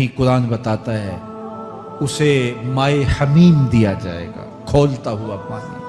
ही कुरान बताता है उसे माए हमीम दिया जाएगा, खौलता हुआ पानी,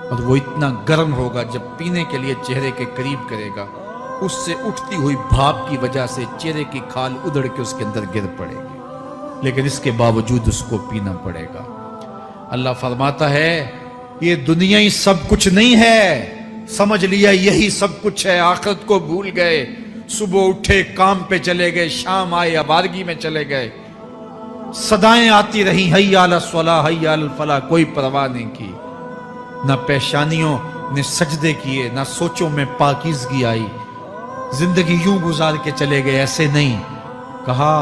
और वो इतना गर्म होगा जब पीने के लिए चेहरे के करीब करेगा, उससे उठती हुई भाप की वजह से चेहरे की खाल उधड़ के उसके अंदर गिर पड़ेगी, लेकिन इसके बावजूद उसको पीना पड़ेगा। अल्लाह फरमाता है ये दुनिया ही सब कुछ नहीं है, समझ लिया यही सब कुछ है, आखिरत को भूल गए, सुबह उठे काम पे चले गए, शाम आए आबादगी में चले गए, सदाएं आती रही हय्या अला स्वला हय्या अल फला, कोई परवाह नहीं की, ना पेशानियों ने सजदे किए, ना सोचों में पाकीज़गी आई, जिंदगी यूं गुजार के चले गए। ऐसे नहीं, कहा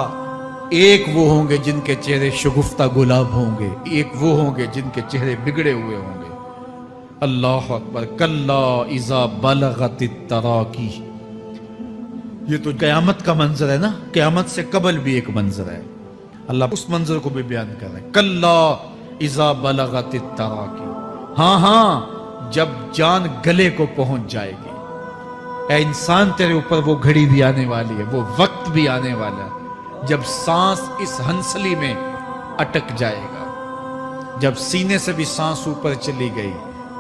एक वो होंगे जिनके चेहरे शगुफ्ता गुलाब होंगे, एक वो होंगे जिनके चेहरे बिगड़े हुए होंगे। अल्लाह अकबर। कल्ला इज़ा बलगतित तराकी, ये तो क़यामत का मंजर है ना, क़यामत से कबल भी एक मंजर है, अल्लाह उस मंजर को भी बयान कर रहे हैं। कल्ला इज़ा बलगतित तराकी, हाँ हाँ जब जान गले को पहुंच जाएगी। ऐ इंसान तेरे ऊपर वो घड़ी भी आने वाली है, वो वक्त भी आने वाला है जब सांस इस हंसली में अटक जाएगा, जब सीने से भी सांस ऊपर चली गई।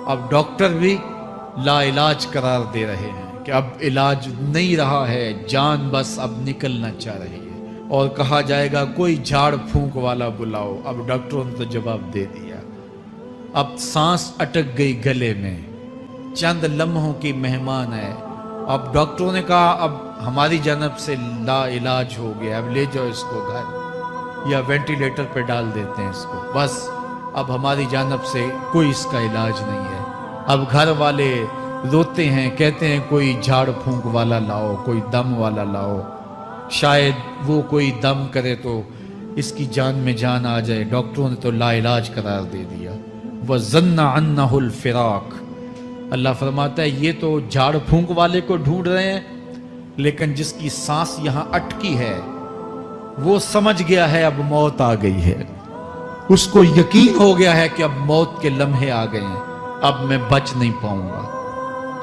अब डॉक्टर भी ला इलाज करार दे रहे हैं कि अब इलाज नहीं रहा है, जान बस अब निकलना चाह रही है, और कहा जाएगा कोई झाड़ फूंक वाला बुलाओ। अब डॉक्टरों ने तो जवाब दे दिया, अब सांस अटक गई गले में, चंद लम्हों की मेहमान है। अब डॉक्टरों ने कहा अब हमारी जानब से ला इलाज हो गया, अब ले जाओ इसको घर या वेंटिलेटर पे डाल देते हैं इसको, बस अब हमारी जानब से कोई इसका इलाज नहीं है। अब घर वाले रोते हैं, कहते हैं कोई झाड़ फूंक वाला लाओ, कोई दम वाला लाओ, शायद वो कोई दम करे तो इसकी जान में जान आ जाए। डॉक्टरों ने तो ला इलाज करार दे दिया। वज़न्ना अन्नहुल फिराक, अल्लाह फरमाता है ये तो झाड़ फूंक वाले को ढूंढ रहे हैं, लेकिन जिसकी सांस यहां अटकी है वो समझ गया है अब मौत आ गई है, उसको यकीन हो गया है कि अब मौत के लम्हे आ गए हैं, अब मैं बच नहीं पाऊंगा।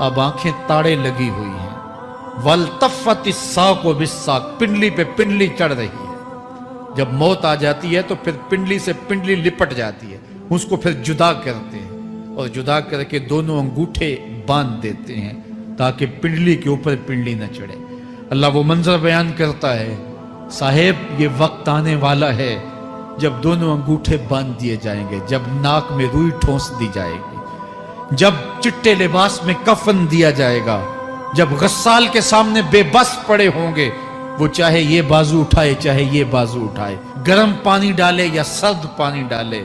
अब आंखें ताड़े लगी हुई हैं। वल्तफ़तिस साक़ु बिस्साक़, पिंडली पे पिंडली चढ़ रही है। जब मौत आ जाती है तो फिर पिंडली से पिंडली लिपट जाती है, उसको फिर जुदा करते हैं और जुदा करके दोनों अंगूठे बांध देते हैं ताकि पिंडली के ऊपर पिंडली न चढ़े। अल्लाह वो मंजर बयान करता है, साहेब ये वक्त आने वाला है जब दोनों अंगूठे बांध दिए जाएंगे, जब नाक में रुई ठोंस दी जाएगी, जब चिट्टे लिबास में कफन दिया जाएगा, जब गस्साल के सामने बेबस पड़े होंगे, वो चाहे ये बाजू उठाए चाहे ये बाजू उठाए, गर्म पानी डाले या सर्द पानी डाले,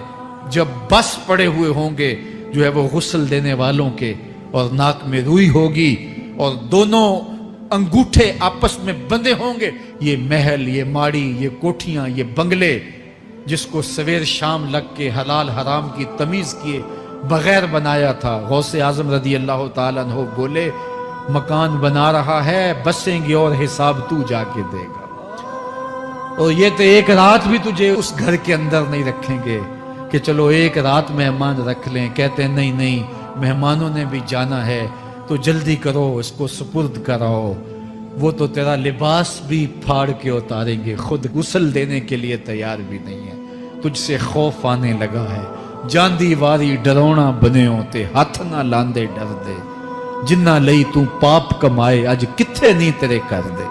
जब बस पड़े हुए होंगे जो है वो गुस्ल देने वालों के, और नाक में रुई होगी और दोनों अंगूठे आपस में बंधे होंगे। ये महल, ये माड़ी, ये कोठियां, ये बंगले जिसको सवेर शाम लग के हलाल हराम की तमीज किए बगैर बनाया था, गौसे आजम रदी अल्लाह ताला अन्हु बोले मकान बना रहा है, बसेंगे और हिसाब तू जाके देगा। और ये तो एक रात भी तुझे उस घर के अंदर नहीं रखेंगे कि चलो एक रात मेहमान रख लें। कहते हैं नहीं नहीं, मेहमानों ने भी जाना है तो जल्दी करो, इसको सुपुर्द कराओ। वो तो तेरा लिबास भी फाड़ के उतारेंगे, खुद गुस्ल देने के लिए तैयार भी नहीं है। तुझसे खौफ आने लगा है, जांदी वारी डरोना बने होते, हाथ ना लांदे डर दे, जिन्ना लई तू पाप कमाए अज किथे नहीं तेरे कर दे।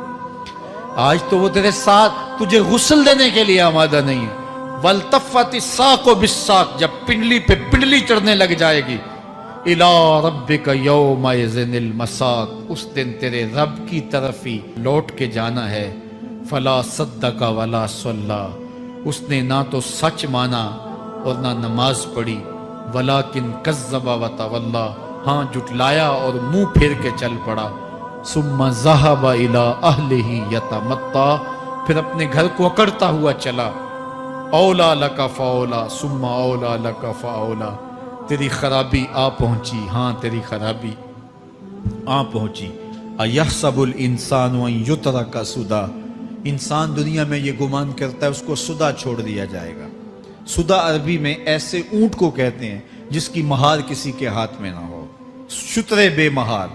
आज तो वो तेरे साथ तुझे गुस्ल देने के लिए आमादा नहीं है। वल्तफ़तिस साक़ु बिस्साक़, जब पिंडली पे पिंडली चढ़ने लग जाएगी, इला रब्बिका यौमइज़िनिल मसाक़, उस दिन तेरे रब की तरफ ही लौट के जाना है। फला सद्दक़ वला सल्ला, उसने ना तो सच माना और ना नमाज पढ़ी। वलाकिन कज़्ज़ब व तवल्ला, हाँ जुटलाया और मुंह फेर के चल पड़ा। सुम्मा ज़हब इला अहलिही यतमत्ता, फिर अपने घर को अकड़ता हुआ चला। औला लका फ़औला सुम्मा औला लका फ़औला, तेरी खराबी आ पहुंची, हाँ तेरी खराबी आ पहुंची। अयहसबुल इंसान व युतरका सुदा, इंसान दुनिया में ये गुमान करता है उसको सुदा छोड़ दिया जाएगा। सुदा अरबी में ऐसे ऊंट को कहते हैं जिसकी महार किसी के हाथ में ना हो, शुतरे बेमहार,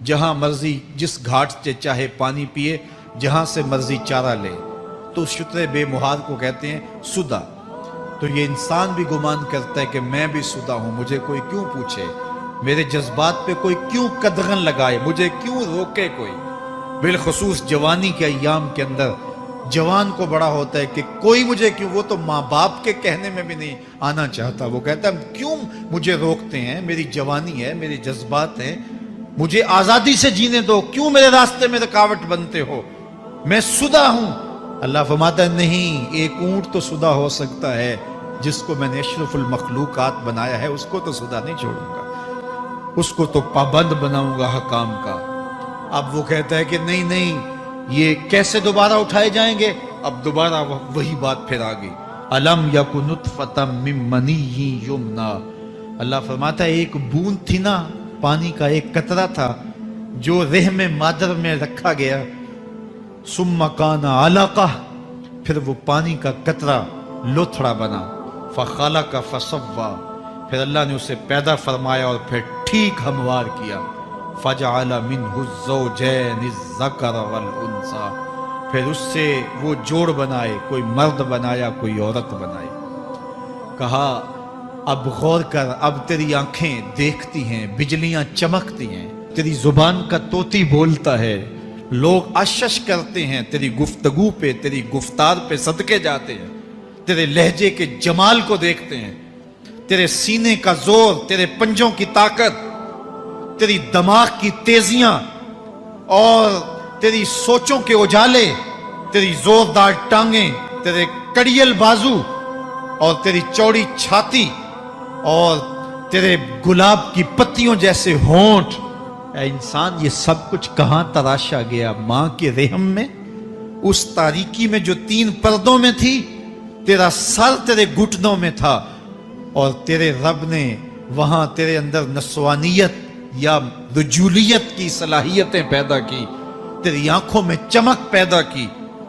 जहां मर्जी जिस घाट से चाहे पानी पिए, जहां से मर्जी चारा ले। तो शुत्रे बेमुहार को कहते हैं सुदा। तो ये इंसान भी गुमान करता है कि मैं भी सुदा हूं, मुझे कोई क्यों पूछे, मेरे जज्बात पे कोई क्यों कदगन लगाए, मुझे क्यों रोके कोई। बिलखुसूस जवानी के अय्याम के अंदर जवान को बड़ा होता है कि कोई मुझे क्यों, वो तो माँ बाप के कहने में भी नहीं आना चाहता, वो कहता है क्यों मुझे रोकते हैं, मेरी जवानी है, मेरे जज्बात हैं, मुझे आजादी से जीने दो, क्यों मेरे रास्ते में रुकावट बनते हो, मैं सुदा हूं। अल्लाह फरमाता है नहीं, एक ऊंट तो सुदा हो सकता है, जिसको मैंने अशरफुल मखलूकात बनाया है उसको तो सुदा नहीं छोड़ूंगा, उसको तो पाबंद बनाऊंगा हकाम का। अब वो कहता है कि नहीं नहीं, ये कैसे दोबारा उठाए जाएंगे। अब दोबारा वही बात फिर आ गई, अलम यकु नुतफतम मिन मनीय्यि युमना। अल्लाह फरमाता है एक बूंद थी ना, पानी का एक कतरा था जो रहमे मादर में रखा गया, सुम्मा काना अलका, फिर वो पानी का कतरा लोथड़ा बना, फखलका फसव्वा, फिर अल्लाह ने उसे पैदा फरमाया और फिर ठीक हमवार किया, फजअल मिन्हु ज़ौजैनि ज़कर वल उन्सा, फिर उससे वो जोड़ बनाए, कोई मर्द बनाया कोई औरत बनाई। कहा अब गौर कर, अब तेरी आंखें देखती हैं, बिजलियां चमकती हैं, तेरी जुबान का तोती बोलता है, लोग आश्चर्य करते हैं तेरी गुफ्तगू पे, तेरी गुफ्तार पे सदके जाते हैं, तेरे लहजे के जमाल को देखते हैं, तेरे सीने का जोर, तेरे पंजों की ताकत, तेरी दिमाग की तेजियां और तेरी सोचों के उजाले, तेरी जोरदार टांगें, तेरे कड़ियल बाजू और तेरी चौड़ी छाती और तेरे गुलाब की पत्तियों जैसे होंठ। ऐ इंसान, ये सब कुछ कहां तराशा गया? मां के रहम में, उस तारीकी में जो 3 पर्दों में थी। तेरा सर तेरे घुटनों में था और तेरे रब ने वहां तेरे अंदर नस्वानियत या रजूलियत की सलाहियतें पैदा की, तेरी आंखों में चमक पैदा की,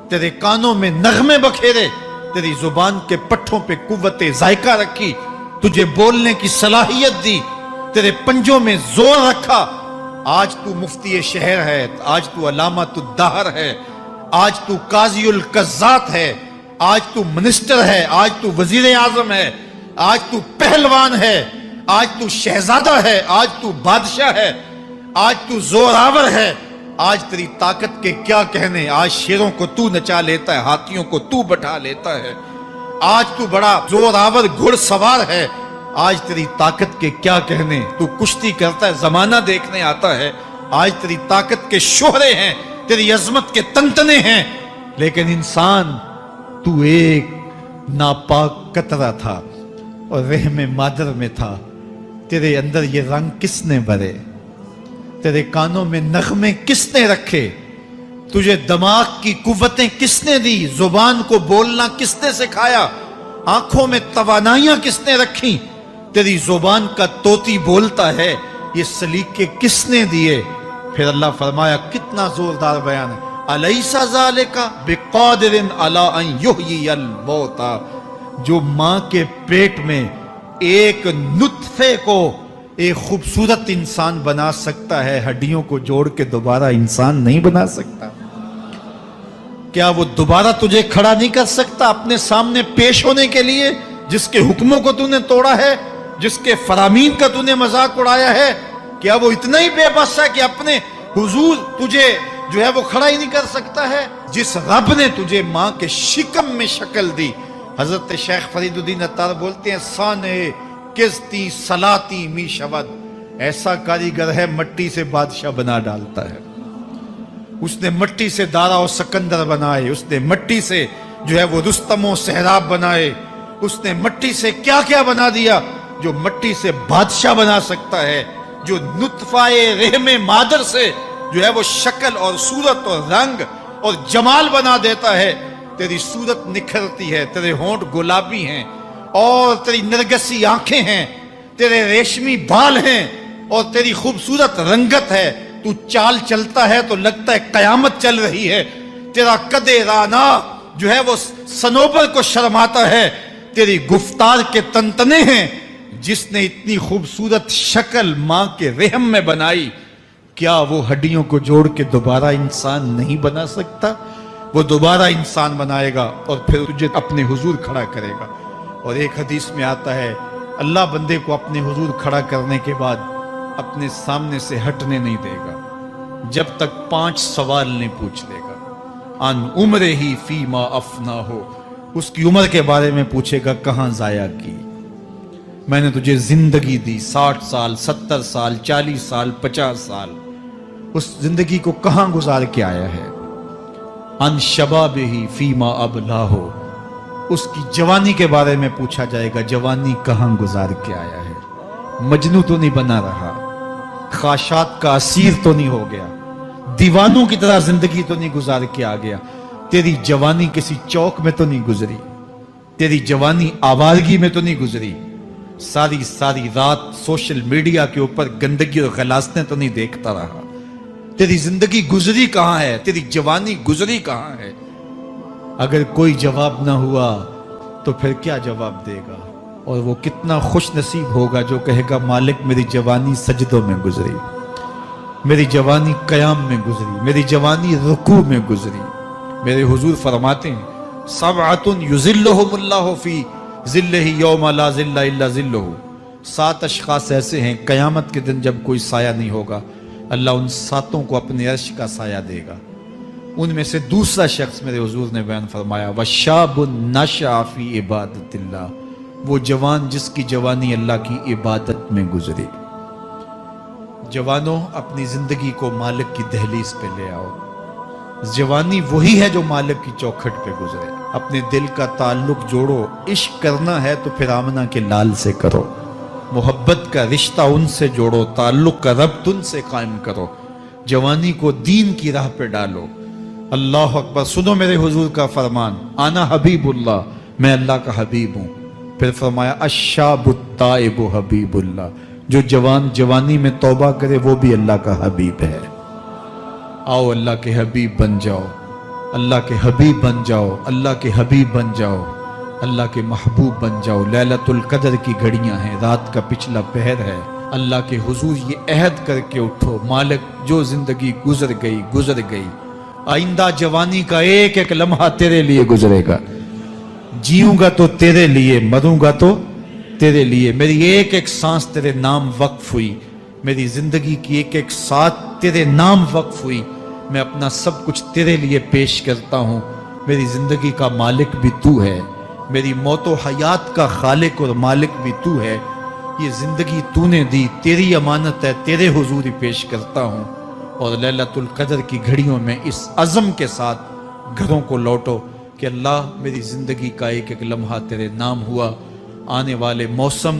तेरे कानों में नगमे बखेरे, तेरी जुबान के पट्ठों पे कुव्वते जायका रखी, तुझे बोलने की सलाहियत दी, तेरे पंजों में जोर रखा। आज तू मुफ्ती शहर है, आज तू अलामतुद्दहर है, आज तू काज़ीउल कज़्ज़ात है, आज तू मिनिस्टर है, आज तू वजीर आजम है, आज तू पहलवान है, आज तू शहजादा है, आज तू बादशाह है, आज तू जोरावर है, आज तेरी ताकत के क्या कहने। आज शेरों को तू नचा लेता है, हाथियों को तू बैठा लेता है, आज तू बड़ा जोरावर घुड़सवार है, आज तेरी ताकत के क्या कहने। तू कुश्ती करता है, जमाना देखने आता है, आज तेरी ताकत के शोहरे हैं, तेरी अजमत के तंतने हैं। लेकिन इंसान, तू एक नापाक कतरा था और रहमे मादर में था। तेरे अंदर ये रंग किसने भरे? तेरे कानों में नगमे किसने रखे? तुझे दिमाग की कुव्वतें किसने दी? जुबान को बोलना किसने सिखाया? आंखों में तवानाइयां किसने रखी? तेरी जुबान का तोती बोलता है, ये सलीके किसने दिए? फिर अल्लाह फरमाया, कितना जोरदार बयान है, अलैसा ज़ालिका बिक़ादिरिन अला अन युहयियल मौता। जो मां के पेट में एक नुत्फे को एक खूबसूरत इंसान बना सकता है, हड्डियों को जोड़ के दोबारा इंसान नहीं बना सकता? क्या वो दोबारा तुझे खड़ा नहीं कर सकता अपने सामने पेश होने के लिए? जिसके हुक्मों को तूने तोड़ा है, जिसके फरामीन का तूने मजाक उड़ाया है, क्या वो इतना ही बेबस है कि अपने हुजूर तुझे जो है वो खड़ा ही नहीं कर सकता है? जिस रब ने तुझे मां के शिकम में शक्ल दी, हजरत शेख फरीदुद्दीन अत्तार बोलते हैं, साने किस्ती सलाती मी शवद, ऐसा कारीगर है मट्टी से बादशाह बना डालता है। उसने मट्टी से दारा और सिकंदर बनाए, उसने मट्टी से जो है वो रुस्तम और सहराब बनाए, उसने मट्टी से क्या क्या बना दिया जो मट्टी से बादशाह बना सकता है, जो नुत्फाए रहमे मादर से जो है वो शक्ल और सूरत और रंग और जमाल बना देता है। तेरी सूरत निखरती है, तेरे होंठ गुलाबी हैं और तेरी नरगसी आंखें हैं, तेरे रेशमी बाल हैं और तेरी खूबसूरत रंगत है। तू चाल चलता है तो लगता है कयामत चल रही है। तेरा कदे राना जो है वो सनोबर को शर्माता है। तेरी गुफ्तार के तंतने हैं। जिसने इतनी खूबसूरत शक्ल मां के रहम में बनाई, क्या वो हड्डियों को जोड़ के दोबारा इंसान नहीं बना सकता? وہ دوبارہ انسان بنائے گا اور پھر تجھے اپنے حضور کھڑا کرے گا۔ اور ایک حدیث میں آتا ہے اللہ بندے کو اپنے حضور کھڑا کرنے کے بعد اپنے سامنے سے ہٹنے نہیں دے گا جب تک 5 سوال نہیں پوچھ لے گا۔ ان عمرہ ہی فیما افنا ہو، اس کی عمر کے بارے میں پوچھے گا کہاں ضائع کی، میں نے تجھے زندگی دی 60 سال 70 سال 40 سال 50 سال، اس زندگی کو کہاں گزار کے آیا ہے۔ ان شباب ہی فیما ابلا ہو، اس کی جوانی کے بارے میں پوچھا جائے گا جوانی کہاں گزار کے آیا ہے، مجنوں تو نہیں بنا رہا، خواہشات کا اسیر تو نہیں ہو گیا، دیوانوں کی طرح زندگی تو نہیں گزار کے آ گیا، تیری جوانی کسی چوک میں تو نہیں گزری، تیری جوانی آوارگی میں تو نہیں گزری، ساری رات سوشل میڈیا کے اوپر گندگی اور غلاظتیں تو نہیں دیکھتا رہا، تیری زندگی گزری کہاں ہے، تیری جوانی گزری کہاں ہے۔ اگر کوئی جواب نہ ہوا تو پھر کیا جواب دے گا، اور وہ کتنا خوش نصیب ہوگا جو کہے گا مالک میری جوانی سجدوں میں گزری، میری جوانی قیام میں گزری، میری جوانی رکوع میں گزری۔ میرے حضور فرماتے ہیں سبعۃ یظلھم اللہ فی ظلہ یوم لا ظل الا ظلہ، 7 اشخاص ایسے ہیں قیامت کے دن جب کوئی سایہ نہیں ہوگا اللہ ان 7 کو اپنے عرش کا سایہ دے گا۔ ان میں سے دوسرا شخص میرے حضور نے بیان فرمایا وشاب نشأ فی عبادت اللہ، وہ جوان جس کی جوانی اللہ کی عبادت میں گزری۔ جوانوں اپنی زندگی کو مالک کی دہلیز پہ لے آؤ، جوانی وہی ہے جو مالک کی چوکھٹ پہ گزرے۔ اپنے دل کا تعلق جوڑو، عشق کرنا ہے تو پھر آمنہ کے لال سے کرو، محبت کا رشتہ ان سے جوڑو، تعلق کا ربط ان سے قائم کرو، جوانی کو دین کی راہ پہ ڈالو۔ اللہ اکبر، سنو میرے حضور کا فرمان انا حبیب اللہ، میں اللہ کا حبیب ہوں۔ پھر فرمایا الشاب التائب حبیب اللہ، جو جوان جوانی میں توبہ کرے وہ بھی اللہ کا حبیب ہے۔ آؤ اللہ کے حبیب بن جاؤ، اللہ کے حبیب بن جاؤ، اللہ کے حبیب بن جاؤ، اللہ کے محبوب بن جاؤ۔ لیلۃ القدر کی گھڑیاں ہیں، رات کا پچھلا پہر ہے، اللہ کے حضور یہ عہد کر کے اٹھو مالک جو زندگی گزر گئی، آئندہ جوانی کا ایک ایک لمحہ تیرے لیے گزرے گا، جیوں گا تو تیرے لیے، مروں گا تو تیرے لیے، میری ایک ایک سانس تیرے نام وقف ہوئی، میری زندگی کی ایک ایک ساتھ تیرے نام وقف ہوئی، میں اپنا سب کچھ تیرے لیے پیش کرتا ہوں۔ میری زندگی کا مالک بھی تو ہے، میری موت و حیات کا خالق اور مالک بھی تو ہے، یہ زندگی تو نے دی، تیری امانت ہے، تیرے حضور ہی پیش کرتا ہوں۔ اور لیلۃ القدر کی گھڑیوں میں اس عزم کے ساتھ گھروں کو لوٹو کہ اللہ میری زندگی کا ایک ایک لمحہ تیرے نام ہوا، آنے والے موسم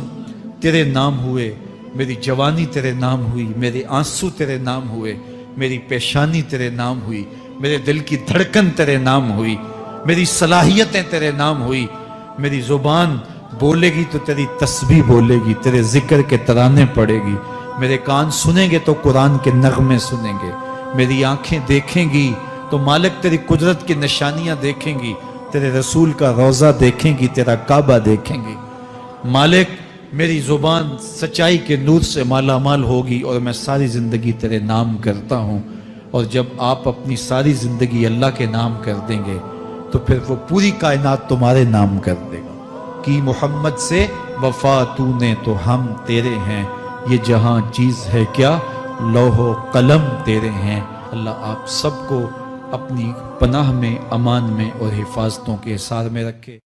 تیرے نام ہوئے، میری جوانی تیرے نام ہوئی، میرے آنسو تیرے نام ہوئے، میری پیشانی تیرے نام ہوئی، میرے دل کی دھڑکن تیرے نام ہوئی، میری صلاحیتیں تیرے نام ہوئی، میری زبان بولے گی تو تیری تسبیح بولے گی، تیرے ذکر کے ترانے پڑے گی، میرے کان سنیں گے تو قرآن کے نغمے سنیں گے، میری آنکھیں دیکھیں گی تو مالک تیری قدرت کی نشانیاں دیکھیں گی، تیرے رسول کا روضہ دیکھیں گی، تیرا کعبہ دیکھیں گی۔ مالک میری زبان سچائی کے نور سے مالا مال ہوگی اور میں ساری زندگی تیرے نام کرتا ہوں۔ اور جب آپ اپنی ساری زندگی اللہ کے نام کر دیں گے تو پھر وہ پوری کائنات تمہارے نام کر دے گا۔ کہ محمد سے وفا تو نے تو ہم تیرے ہیں، یہ جہاں چیز ہے کیا لوح و قلم تیرے ہیں۔ اللہ آپ سب کو اپنی پناہ میں، امان میں اور حفاظتوں کے حصار میں رکھے۔